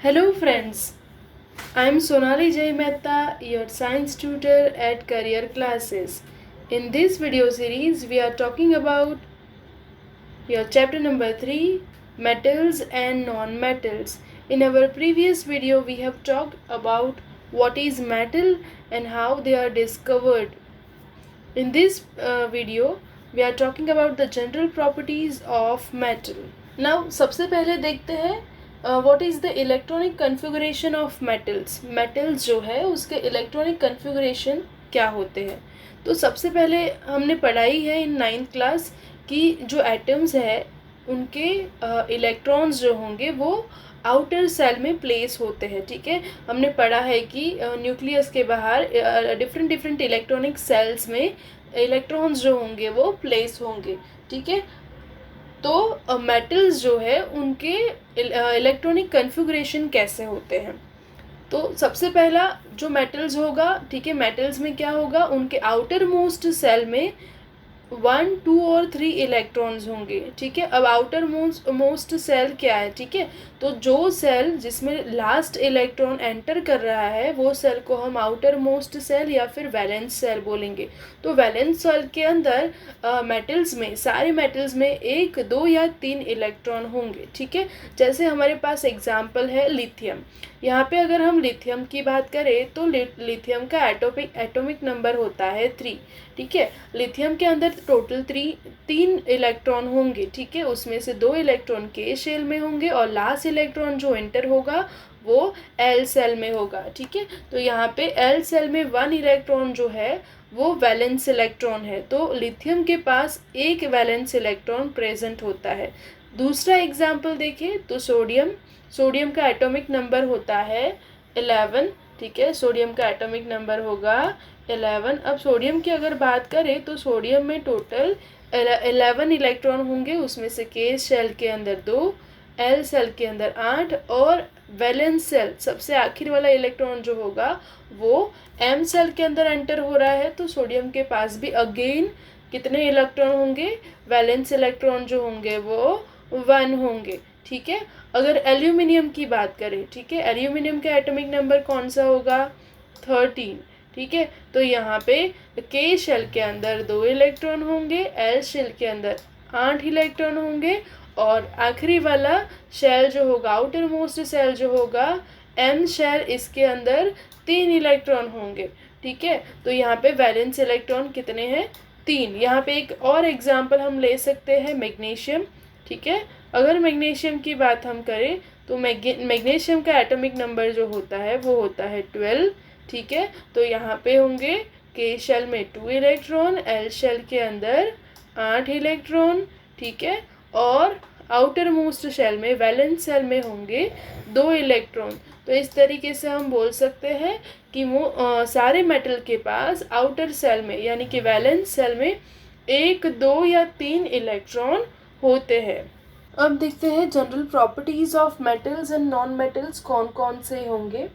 Hello friends, I am Sonali Jai Mehta, your science tutor at Career Classes. In this video series, we are talking about your chapter number 3, metals and non-metals. In our previous video, we have talked about what is metal and how they are discovered. In this video, we are talking about the general properties of metal. Now सबसे पहले देखते हैं what is the electronic configuration of metals. Metals जो है उसके electronic configuration क्या होते हैं. तो सबसे पहले हमने पढ़ाई है इन 9th क्लास कि जो एटम्स है उनके इलेक्ट्रॉन्स जो होंगे वो आउटर सेल में प्लेस होते हैं. ठीक है, हमने पढ़ा है कि न्यूक्लियस के बाहर डिफरेंट इलेक्ट्रॉनिक सेल्स में इलेक्ट्रॉन्स जो होंगे वो प्लेस होंगे. ठीक है, तो मेटल्स जो है उनके इलेक्ट्रॉनिक कन्फिगरेशन कैसे होते हैं. तो सबसे पहला जो मेटल्स होगा, ठीक है, मेटल्स में क्या होगा, उनके आउटर मोस्ट सेल में 1, 2 और 3 इलेक्ट्रॉन्स होंगे. ठीक है, अब आउटर मोस्ट सेल क्या है. ठीक है, तो जो सेल जिसमें लास्ट इलेक्ट्रॉन एंटर कर रहा है वो सेल को हम आउटर मोस्ट सेल या फिर वैलेंस सेल बोलेंगे. तो वैलेंस सेल के अंदर मेटल्स में, सारे मेटल्स में 1, 2 या 3 इलेक्ट्रॉन होंगे. ठीक है, जैसे हमारे पास एग्जाम्पल है लिथियम. यहाँ पे अगर हम लिथियम की बात करें तो लिथियम का एटॉमिक नंबर होता है 3. ठीक है, लिथियम के अंदर टोटल 3 इलेक्ट्रॉन होंगे. ठीक है, उसमें से 2 इलेक्ट्रॉन के शेल में होंगे और लास्ट इलेक्ट्रॉन जो एंटर होगा वो एल सेल में होगा. ठीक है, तो यहाँ पे एल सेल में 1 इलेक्ट्रॉन जो है वो वैलेंस इलेक्ट्रॉन है. तो लिथियम के पास 1 वैलेंस इलेक्ट्रॉन प्रेजेंट होता है. दूसरा एग्जाम्पल देखें तो सोडियम का एटॉमिक नंबर होता है 11. ठीक है, सोडियम का एटॉमिक नंबर होगा 11. अब सोडियम की अगर बात करें तो सोडियम में टोटल 11 इलेक्ट्रॉन होंगे. उसमें से के शेल के अंदर 2, एल सेल के अंदर 8 और वैलेंस सेल सबसे आखिर वाला इलेक्ट्रॉन जो होगा वो एम सेल के अंदर एंटर हो रहा है. तो सोडियम के पास भी अगेन कितने इलेक्ट्रॉन होंगे, वैलेंस इलेक्ट्रॉन जो होंगे वो 1 होंगे. ठीक है, अगर एल्यूमिनियम की बात करें, ठीक है, एल्यूमिनियम का एटॉमिक नंबर कौन सा होगा, 13. ठीक है, तो यहाँ पे के शेल के अंदर 2 इलेक्ट्रॉन होंगे, एल शेल के अंदर 8 इलेक्ट्रॉन होंगे और आखिरी वाला शेल जो होगा, आउटर मोस्ट सेल जो होगा एम शेल, इसके अंदर 3 इलेक्ट्रॉन होंगे. ठीक है, तो यहाँ पे वैलेंस इलेक्ट्रॉन कितने हैं, 3. यहाँ पे एक और एग्जाम्पल हम ले सकते हैं मैग्नीशियम. ठीक है, अगर मैग्नीशियम की बात हम करें तो मैग्नीशियम का एटॉमिक नंबर जो होता है वो होता है 12. ठीक है, तो यहाँ पे होंगे के शेल में 2 इलेक्ट्रॉन, एल शेल के अंदर 8 इलेक्ट्रॉन. ठीक है, और आउटर मोस्ट शेल में, वैलेंस सेल में होंगे 2 इलेक्ट्रॉन. तो इस तरीके से हम बोल सकते हैं कि वो सारे मेटल के पास आउटर सेल में यानी कि वैलेंस सेल में 1, 2 या 3 इलेक्ट्रॉन होते हैं. अब देखते हैं general properties of metals and non metals कौन कौन से होंगे.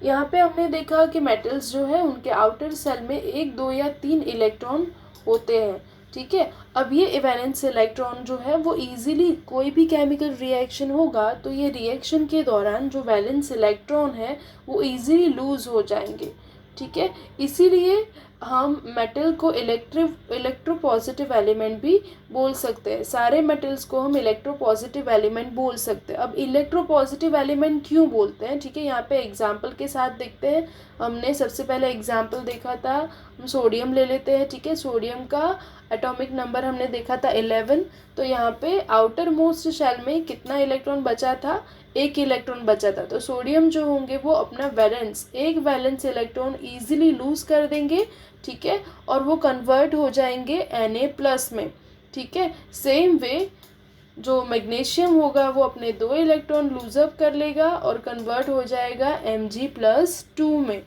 यहाँ पे हमने देखा कि मेटल्स जो है उनके आउटर सेल में 1, 2 या 3 इलेक्ट्रॉन होते हैं. ठीक है, अब ये वैलेंस इलेक्ट्रॉन जो है वो इजीली कोई भी केमिकल रिएक्शन होगा तो ये रिएक्शन के दौरान जो वैलेंस इलेक्ट्रॉन है वो इजीली लूज हो जाएंगे. ठीक है, इसीलिए हम मेटल को इलेक्ट्रोपॉजिटिव एलिमेंट भी बोल सकते हैं. सारे मेटल्स को हम इलेक्ट्रोपॉजिटिव एलिमेंट बोल सकते हैं. अब इलेक्ट्रोपॉजिटिव एलिमेंट क्यों बोलते हैं, ठीक है, यहाँ पे एग्जांपल के साथ देखते हैं. हमने सबसे पहले एग्जांपल देखा था, हम सोडियम ले लेते हैं. ठीक है, सोडियम का एटॉमिक नंबर हमने देखा था 11. तो यहाँ पे आउटर मोस्ट शेल में कितना इलेक्ट्रॉन बचा था, 1 इलेक्ट्रॉन बचा था. तो सोडियम जो होंगे वो अपना एक वैलेंस इलेक्ट्रॉन इजीली लूज कर देंगे. ठीक है, और वो कन्वर्ट हो जाएंगे Na+ में. ठीक है, सेम वे जो मैग्नीशियम होगा वो अपने 2 इलेक्ट्रॉन लूज अप कर लेगा और कन्वर्ट हो जाएगा Mg+2 में.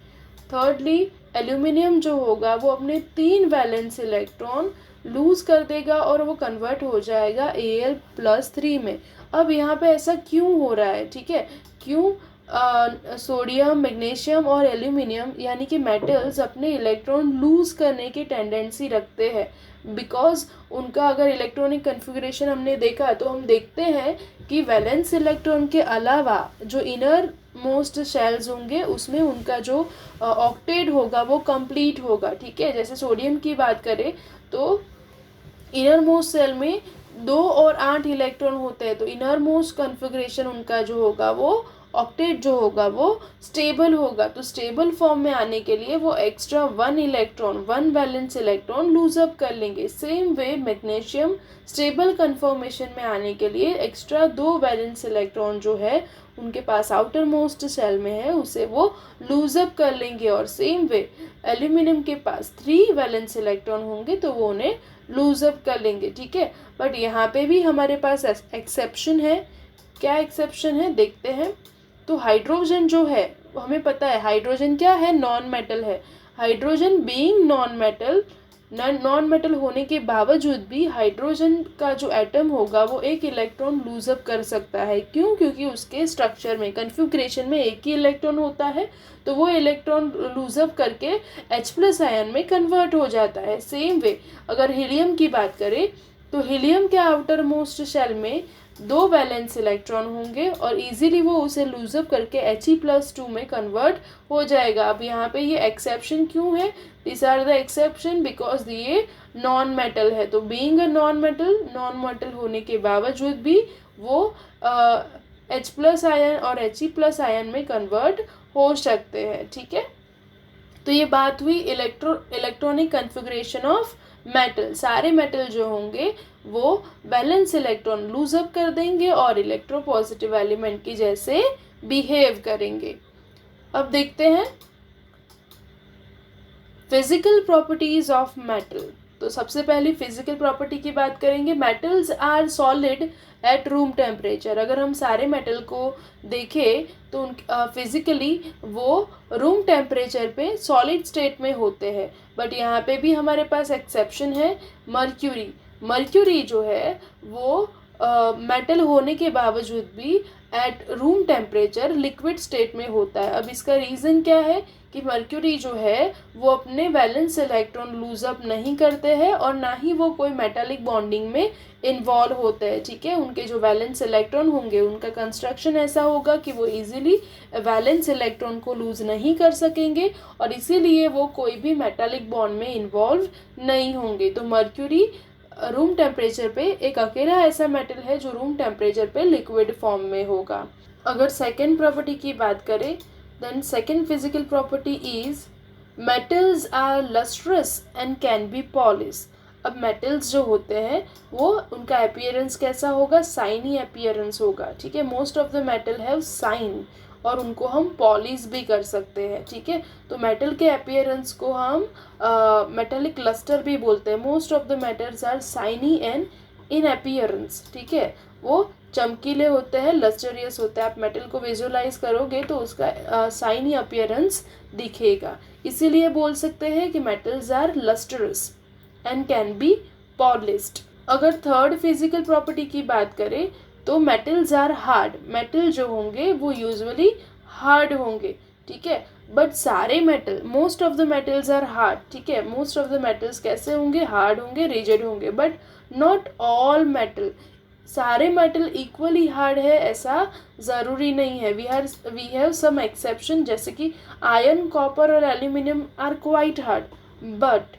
थर्डली एल्यूमिनियम जो होगा वो अपने 3 वैलेंस इलेक्ट्रॉन लूज कर देगा और वो कन्वर्ट हो जाएगा Al+3 में. अब यहाँ पे ऐसा क्यों हो रहा है, ठीक है, क्यों सोडियम, मैग्नीशियम और एल्यूमिनियम यानी कि मेटल्स अपने इलेक्ट्रॉन लूज करने की टेंडेंसी रखते हैं, बिकॉज उनका अगर इलेक्ट्रॉनिक कन्फिगरेशन हमने देखा तो हम देखते हैं कि वैलेंस इलेक्ट्रॉन के अलावा जो इनर मोस्ट शेल्स होंगे उसमें उनका जो ऑक्टेट होगा वो कंप्लीट होगा, ठीक है। जैसे सोडियम की बात करें तो इनर मोस्ट सेल में 2 और 8 इलेक्ट्रॉन होते हैं, तो इनर मोस्ट कन्फिग्रेशन उनका जो होगा वो ऑक्टेट जो होगा वो स्टेबल होगा। तो स्टेबल फॉर्म में आने के लिए वो extra 1 valence electron lose up कर लेंगे। Same way magnesium stable conformation में आने के लिए एक्स्ट्रा 2 वैलेंस इलेक्ट्रॉन जो है उनके पास आउटर मोस्ट सेल में है उसे वो लूज अप कर लेंगे। और सेम वे एल्यूमिनियम के पास 3 वैलेंस इलेक्ट्रॉन होंगे तो वो उन्हें लूज अप कर लेंगे, ठीक है। बट यहाँ पे भी हमारे पास एक्सेप्शन है। क्या एक्सेप्शन है देखते हैं। तो हाइड्रोजन जो है हमें पता है हाइड्रोजन क्या है, नॉन मेटल है। हाइड्रोजन बीइंग नॉन मेटल होने के बावजूद भी हाइड्रोजन का जो एटम होगा वो एक इलेक्ट्रॉन लूज अप कर सकता है। क्यों? क्योंकि उसके स्ट्रक्चर में कन्फिग्रेशन में एक ही इलेक्ट्रॉन होता है, तो वो इलेक्ट्रॉन लूज अप करके H+ आयन में कन्वर्ट हो जाता है। सेम वे अगर हीलियम की बात करें तो हीलियम के आउटर मोस्ट शेल में 2 वैलेंस इलेक्ट्रॉन होंगे और इजीली वो उसे लूजअप करके He+2 में कन्वर्ट हो जाएगा। अब यहाँ पे ये एक्सेप्शन क्यों है? This are the exception because ये नॉन मेटल है। तो बीइंग अ नॉन मेटल होने के बावजूद भी वो H+ आयन और He+ आयन में कन्वर्ट हो सकते हैं, ठीक है। तो ये बात हुई इलेक्ट्रॉनिक कन्फिग्रेशन ऑफ मेटल। सारे मेटल जो होंगे वो वैलेंस इलेक्ट्रॉन लूज अप कर देंगे और इलेक्ट्रोपॉजिटिव एलिमेंट की जैसे बिहेव करेंगे। अब देखते हैं फिजिकल प्रॉपर्टीज ऑफ मेटल। तो सबसे पहली फिजिकल प्रॉपर्टी की बात करेंगे। Metals are solid at room temperature. अगर हम सारे मेटल को देखें तो फिजिकली वो रूम टेम्परेचर पे सॉलिड स्टेट में होते हैं। बट यहाँ पे भी हमारे पास एक्सेप्शन है, मर्क्यूरी जो है वो मेटल होने के बावजूद भी eight room temperature liquid state में होता है। अब इसका रीज़न क्या है कि मर्क्यूरी जो है वो अपने वैलेंस इलेक्ट्रॉन लूज अप नहीं करते हैं और ना ही वो कोई मेटालिक बॉन्डिंग में इन्वॉल्व होते हैं, ठीक है। उनके जो वैलेंस इलेक्ट्रॉन होंगे उनका कंस्ट्रक्शन ऐसा होगा कि वो इजीली वैलेंस इलेक्ट्रॉन को लूज नहीं कर सकेंगे और इसीलिए वो कोई भी मेटालिक बॉन्ड में इन्वॉल्व नहीं होंगे। तो मर्क्यूरी रूम टेम्परेचर पे एक अकेला ऐसा मेटल है जो रूम टेम्परेचर पे लिक्विड फॉर्म में होगा। अगर सेकेंड प्रॉपर्टी की बात करें then second physical property is metals are lustrous and can be polished। अब metals जो होते हैं वो उनका appearance कैसा होगा? shiny appearance होगा, ठीक है। most of the metal have shine और उनको हम पॉलिश भी कर सकते हैं, ठीक है। तो मेटल के अपीयरेंस को हम मेटेलिक लस्टर भी बोलते हैं। Most of the metals are shiny and in appearance, ठीक है। वो चमकीले होते हैं, लस्टरियस होते हैं। आप मेटल को विजुअलाइज करोगे तो उसका शाइनी अपीयरेंस दिखेगा। इसीलिए बोल सकते हैं कि metals are lustrous and can be polished. अगर थर्ड फिजिकल प्रॉपर्टी की बात करें तो मेटल्स आर हार्ड। मेटल जो होंगे वो यूजुअली हार्ड होंगे, ठीक है। बट सारे metal, most of the metals are hard, ठीक है। मोस्ट ऑफ द मेटल्स कैसे होंगे? हार्ड होंगे, रिजिड होंगे। बट नॉट ऑल मेटल, सारे मेटल इक्वली हार्ड है ऐसा ज़रूरी नहीं है। वी हैव सम एक्सेप्शन, जैसे कि आयरन, कॉपर और aluminium are quite hard. But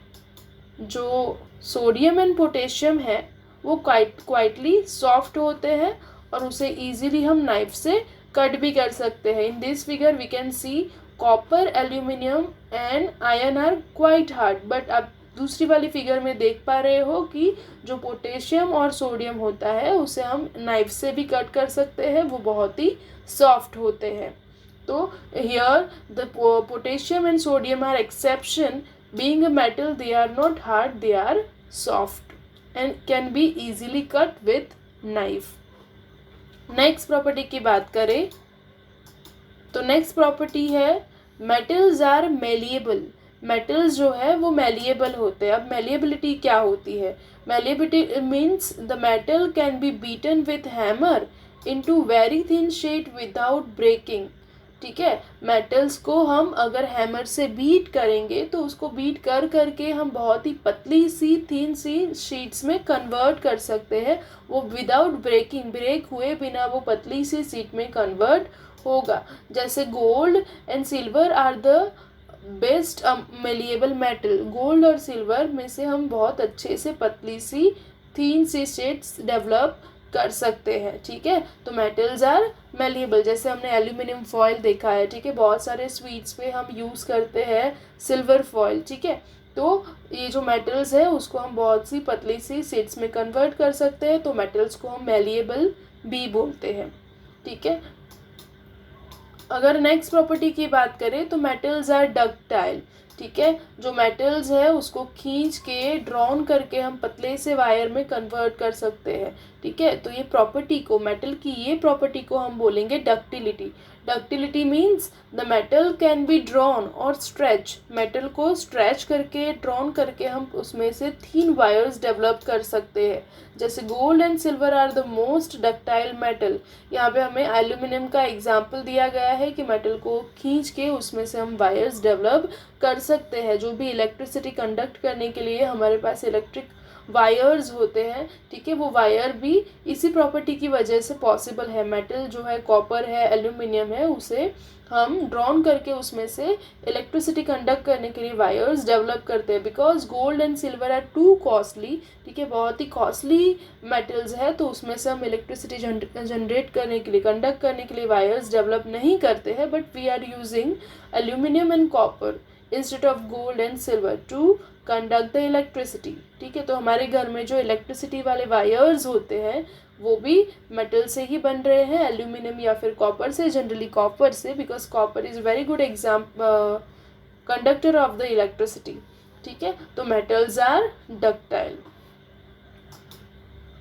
जो सोडियम एंड पोटेशियम है वो क्वाइटली सॉफ्ट होते हैं और उसे इजीली हम नाइफ से कट भी कर सकते हैं। In this figure we can see copper, aluminium and iron are quite hard. But आप दूसरी वाली फिगर में देख पा रहे हो कि जो पोटेशियम और सोडियम होता है उसे हम नाइफ से भी कट कर सकते हैं, वो बहुत ही सॉफ्ट होते हैं। तो here the potassium and sodium are exception. Being a metal they are not hard, they are soft and can be easily cut with knife। Next property की बात करें तो नेक्स्ट प्रॉपर्टी है मेटल्स आर मेलिएबल। मेटल्स जो है वो malleable होते हैं। अब मेलिएबिलिटी क्या होती है? Malleability means the metal can be beaten with hammer into very thin sheet without breaking. ठीक है। मेटल्स को हम अगर हैमर से बीट करेंगे तो उसको बीट कर करके हम बहुत ही पतली सी थिन सी शीट्स में कन्वर्ट कर सकते हैं। वो विदाउट ब्रेकिंग, ब्रेक हुए बिना वो पतली सी शीट में कन्वर्ट होगा। जैसे gold and silver are the best malleable metal. Gold और सिल्वर में से हम बहुत अच्छे से पतली सी थिन सी शीट्स डेवलप कर सकते हैं। ठीक है, तो मेटल्स आर मेलिएबल। जैसे हमने एल्यूमिनियम फॉयल देखा है, ठीक है, बहुत सारे स्वीट्स पे हम यूज़ करते हैं सिल्वर फॉयल। ठीक है, तो ये जो मेटल्स है उसको हम बहुत सी पतली सी शीट्स में कन्वर्ट कर सकते हैं, तो मेटल्स को हम मेलिएबल भी बोलते हैं। ठीक है, अगर नेक्स्ट प्रॉपर्टी की बात करें तो मेटल्स आर डक्टाइल। ठीक है, जो मेटल्स है उसको खींच के ड्रॉन करके हम पतले से वायर में कन्वर्ट कर सकते हैं। ठीक है, तो ये प्रॉपर्टी को, मेटल की ये प्रॉपर्टी को हम बोलेंगे ductility. Ductility means the metal can be drawn और स्ट्रेच। मेटल को स्ट्रेच करके, ड्रॉन करके हम उसमें से थिन वायर्स डेवलप कर सकते हैं। जैसे gold and silver are the most ductile metal. यहाँ पे हमें एल्यूमिनियम का एग्जाम्पल दिया गया है कि मेटल को खींच के उसमें से हम वायर्स डेवलप कर सकते हैं। जो भी इलेक्ट्रिसिटी कंडक्ट करने के लिए हमारे पास इलेक्ट्रिक वायर्स होते हैं, ठीक है, वो वायर भी इसी प्रॉपर्टी की वजह से पॉसिबल है। मेटल जो है, कॉपर है, एल्यूमिनियम है, उसे हम ड्रॉन करके उसमें से इलेक्ट्रिसिटी कंडक्ट करने के लिए वायर्स डेवलप करते हैं। Because gold and silver are too costly, ठीक है, बहुत ही कॉस्टली मेटल्स है, तो उसमें से हम इलेक्ट्रिसिटी जनरेट करने के लिए, कंडक्ट करने के लिए वायर्स डेवलप नहीं करते हैं। But we are using aluminium and copper instead of gold and silver to conduct the electricity. ठीक है, तो हमारे घर में जो इलेक्ट्रिसिटी वाले वायर्स होते हैं वो भी मेटल से ही बन रहे हैं, एल्यूमिनियम या फिर कॉपर से, जनरली कॉपर से, because copper is very good conductor of the electricity. ठीक है, तो मेटल्स आर डक्टाइल।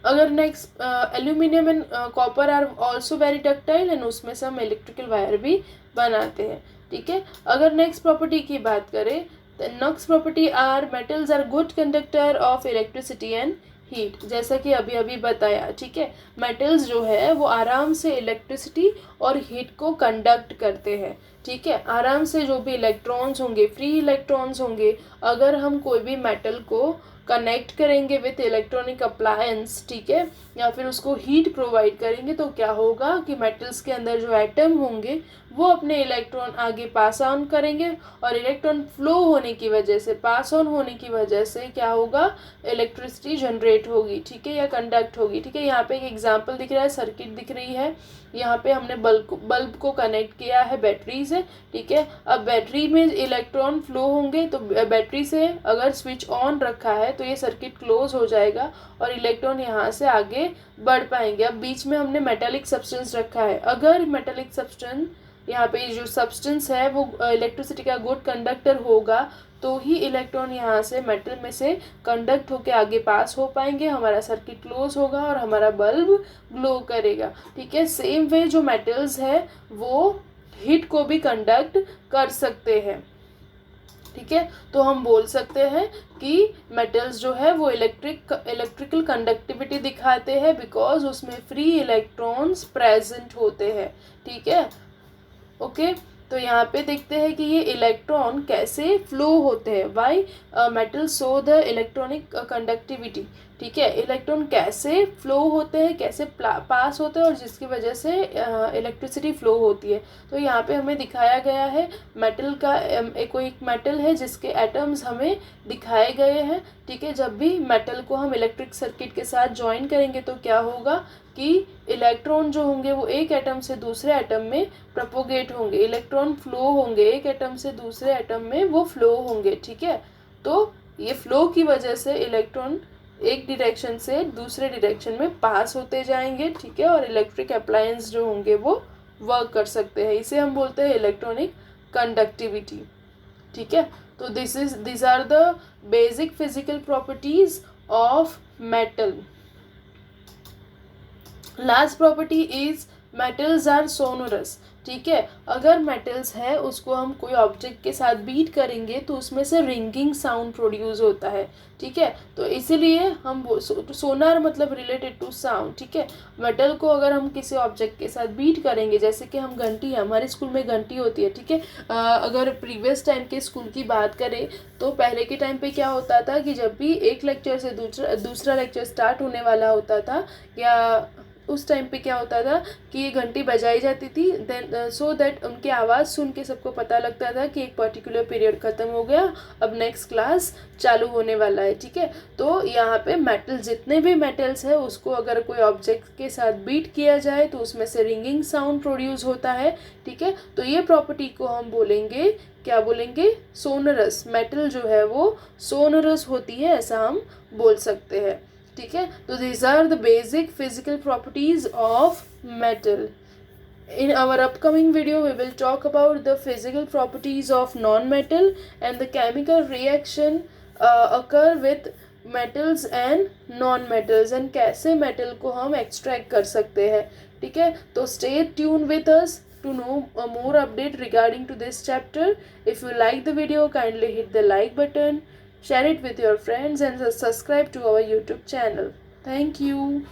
अगर next aluminium and copper are also very ductile and उसमें से हम इलेक्ट्रिकल वायर भी बनाते हैं। ठीक है, अगर नेक्स्ट प्रॉपर्टी की बात करें, the next property are metals are good conductor of electricity and heat. जैसा कि अभी अभी बताया, ठीक है, मेटल्स जो है वो आराम से इलेक्ट्रिसिटी और हीट को कंडक्ट करते हैं। ठीक है, आराम से जो भी इलेक्ट्रॉन्स होंगे, फ्री इलेक्ट्रॉन्स होंगे, अगर हम कोई भी मेटल को कनेक्ट करेंगे विथ इलेक्ट्रॉनिक अप्लायंस, ठीक है, या फिर उसको हीट प्रोवाइड करेंगे, तो क्या होगा कि मेटल्स के अंदर जो एटम होंगे वो अपने इलेक्ट्रॉन आगे पास ऑन करेंगे, और इलेक्ट्रॉन फ्लो होने की वजह से, पास ऑन होने की वजह से क्या होगा, इलेक्ट्रिसिटी जनरेट होगी। ठीक है, या कंडक्ट होगी। ठीक है, यहाँ पे एक एग्जांपल दिख रहा है, सर्किट दिख रही है। यहाँ पे हमने बल्ब को कनेक्ट किया है बैटरी से। ठीक है, अब बैटरी में इलेक्ट्रॉन फ्लो होंगे, तो बैटरी से अगर स्विच ऑन रखा है तो ये सर्किट क्लोज हो जाएगा और इलेक्ट्रॉन यहाँ से आगे बढ़ पाएंगे। अब बीच में हमने मेटालिक सब्सटेंस रखा है, अगर मेटालिक सब्सटेंस, यहाँ पे जो सब्सटेंस है वो इलेक्ट्रिसिटी का गुड कंडक्टर होगा, तो ही इलेक्ट्रॉन यहाँ से मेटल में से कंडक्ट होके आगे पास हो पाएंगे, हमारा सर्किट क्लोज होगा और हमारा बल्ब ग्लो करेगा। ठीक है, सेम वे जो मेटल्स है वो हीट को भी कंडक्ट कर सकते हैं। ठीक है, तो हम बोल सकते हैं कि मेटल्स जो है वो इलेक्ट्रिकल कंडक्टिविटी दिखाते हैं, बिकॉज उसमें फ्री इलेक्ट्रॉन्स प्रेजेंट होते हैं। ठीक है, ओके, तो यहाँ पे देखते हैं कि ये इलेक्ट्रॉन कैसे फ्लो होते हैं। Why metal show the electronic conductivity. ठीक है, इलेक्ट्रॉन कैसे फ्लो होते हैं, कैसे पास होते हैं, और जिसकी वजह से इलेक्ट्रिसिटी फ्लो होती है। तो यहाँ पे हमें दिखाया गया है मेटल का, कोई एक मेटल है जिसके एटम्स हमें दिखाए गए हैं। ठीक है, जब भी मेटल को हम इलेक्ट्रिक सर्किट के साथ ज्वाइन करेंगे तो क्या होगा कि इलेक्ट्रॉन जो होंगे वो एक एटम से दूसरे एटम में प्रोपोगेट होंगे, इलेक्ट्रॉन फ्लो होंगे, एक एटम से दूसरे एटम में वो फ्लो होंगे। ठीक है, तो ये फ्लो की वजह से इलेक्ट्रॉन एक डायरेक्शन से दूसरे डायरेक्शन में पास होते जाएंगे। ठीक है, और इलेक्ट्रिक अप्लायंस जो होंगे वो वर्क कर सकते हैं, इसे हम बोलते हैं इलेक्ट्रॉनिक कंडक्टिविटी। ठीक है, तो these are the basic physical properties of metal. Last property is metals are sonorous, ठीक है। अगर मेटल्स है उसको हम कोई ऑब्जेक्ट के साथ बीट करेंगे तो उसमें से रिंगिंग साउंड प्रोड्यूस होता है, ठीक है। तो इसीलिए हम सोनार मतलब रिलेटेड टू साउंड, ठीक है। मेटल को अगर हम किसी ऑब्जेक्ट के साथ बीट करेंगे, जैसे कि हम घंटी है, हमारे स्कूल में घंटी होती है, ठीक है। अगर प्रीवियस टाइम के स्कूल की बात करें तो पहले के टाइम पे क्या होता था कि जब भी एक लेक्चर से दूसरा लेक्चर स्टार्ट होने वाला होता था, या उस टाइम पे क्या होता था कि ये घंटी बजाई जाती थी, देन सो दैट उनकी आवाज़ सुन के सबको पता लगता था कि एक पर्टिकुलर पीरियड ख़त्म हो गया, अब नेक्स्ट क्लास चालू होने वाला है, ठीक है। तो यहाँ पे मेटल, जितने भी मेटल्स है उसको अगर कोई ऑब्जेक्ट के साथ बीट किया जाए तो उसमें से रिंगिंग साउंड प्रोड्यूस होता है, ठीक है। तो ये प्रॉपर्टी को हम बोलेंगे, क्या बोलेंगे, सोनरस। मेटल जो है वो सोनरस होती है, ऐसा हम बोल सकते हैं, ठीक है। तो these are the basic physical properties of metal. In our upcoming video we will talk about the physical properties of non-metal and the chemical reaction occur with metals and non-metals and कैसे metal को हम extract कर सकते हैं, ठीक है। तो stay tuned with us to know more update regarding to this chapter. If you like the video, kindly hit the like button, share it with your friends and subscribe to our YouTube channel. Thank you.